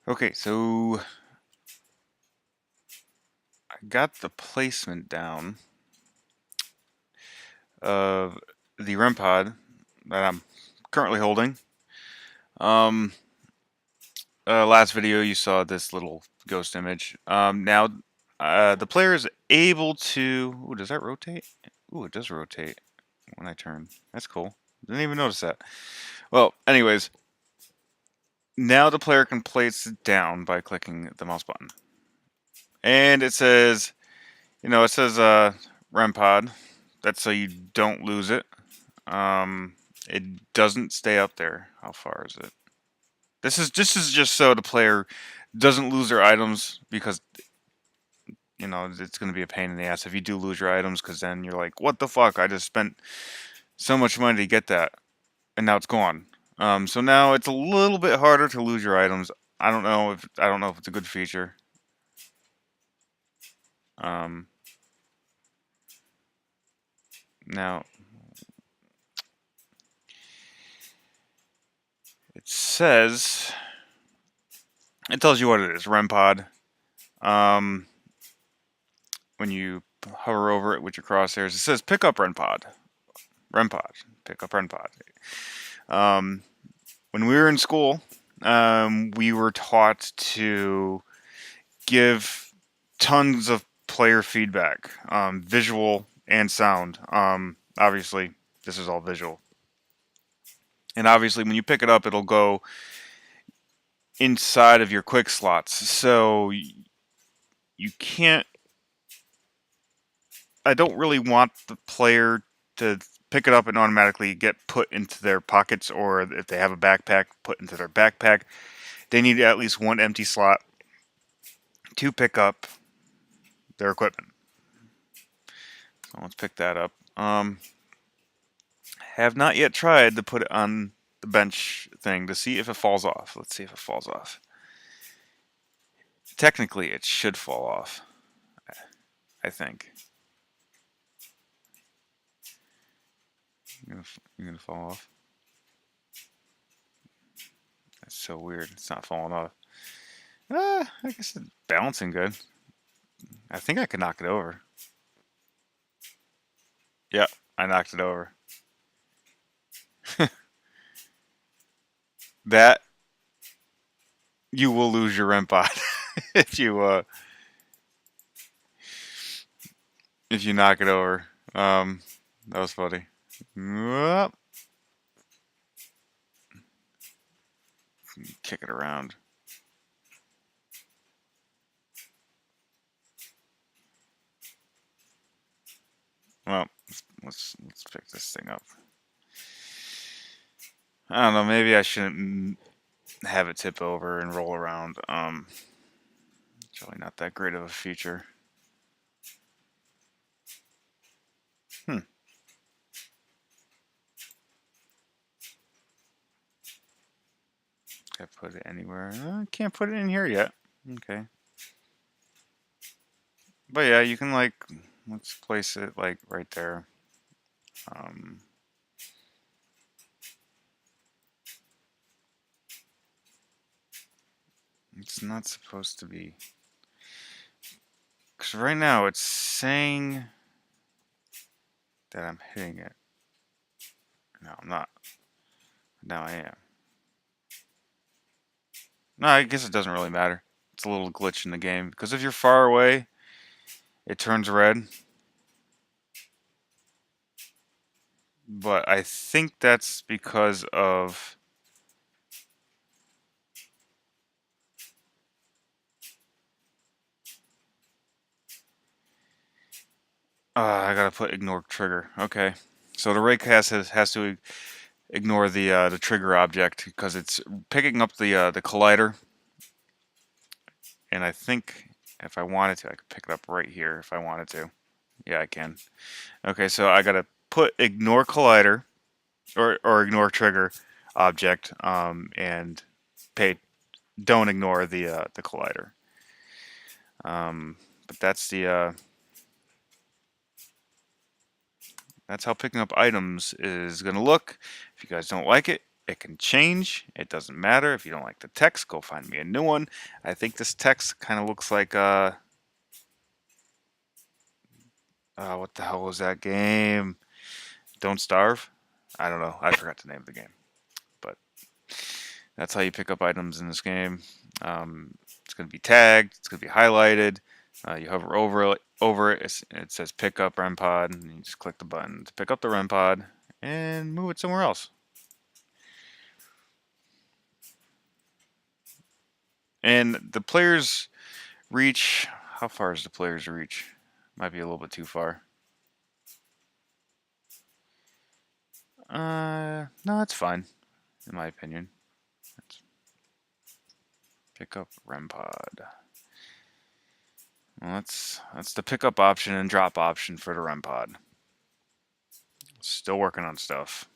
Okay, so I got the placement down of the REM pod that I'm currently holding. Um, Last video you saw this little ghost image. Now the player is able to. Ooh, does that rotate? Ooh, it does rotate when I turn. That's cool. Didn't even notice that. Well, anyways, now the player can place it down by clicking the mouse button, and it says, it says REM pod. That's so you don't lose it. It doesn't stay up there. How far is it? This is just so the player doesn't lose their items because it's going to be a pain in the ass if you do lose your items because then you're like, what the fuck? I just spent so much money to get that and now it's gone. So now it's a little bit harder to lose your items. I don't know if it's a good feature. Um, Now it says it tells you what it is. REM pod. Um, when you hover over it with your crosshairs, it says pick up REM pod. REM pod. Pick up REM pod. Um, when we were in school, we were taught to give tons of player feedback, visual and sound. Obviously, this is all visual. And obviously, when you pick it up, it'll go inside of your quick slots. So you can't. I don't really want the player to pick it up and automatically get put into their pockets, or if they have a backpack, put into their backpack. They need at least one empty slot to pick up their equipment. So let's pick that up. Have not yet tried to put it on the bench thing to see if it falls off. Let's see if it falls off. Technically, it should fall off, I think. You're gonna fall off? That's so weird. It's not falling off. I guess it's balancing good. I think I could knock it over. Yep, I knocked it over. That you will lose your REM pod if you knock it over. That was funny. Whoop. Kick it around. Well, let's pick this thing up. I don't know. Maybe I shouldn't have it tip over and roll around. It's really not that great of a feature. Hmm. Can I put it anywhere? I can't put it in here yet. Okay. But yeah, you can let's place it like right there. Um, it's not supposed to be. Because right now it's saying that I'm hitting it. No, I'm not. Now I am. No, I guess it doesn't really matter. It's a little glitch in the game. Because if you're far away, it turns red. But I think that's because of. I gotta put ignore trigger. Okay. So the raycast has to ignore the trigger object because it's picking up the collider, and I think if I wanted to, I could pick it up right here if I wanted to. Yeah, I can. Okay, so I gotta put ignore collider or ignore trigger object, and pay don't ignore the collider. But that's how picking up items is gonna look. If you guys don't like it, It can change. It doesn't matter. If you don't like the text, go find me a new one. I think this text kind of looks like what the hell was that game? Don't Starve? I don't know. I forgot the name of the game. But that's how you pick up items in this game. It's going to be tagged. It's going to be highlighted. You hover over it. It says pick up REM pod, and you just click the button to pick up the REM pod and move it somewhere else. And the player's reach, how far is the player's reach? Might be a little bit too far. No, it's fine, in my opinion. Let's pick up REM pod. Well, that's the pickup option and drop option for the REM pod. Still working on stuff.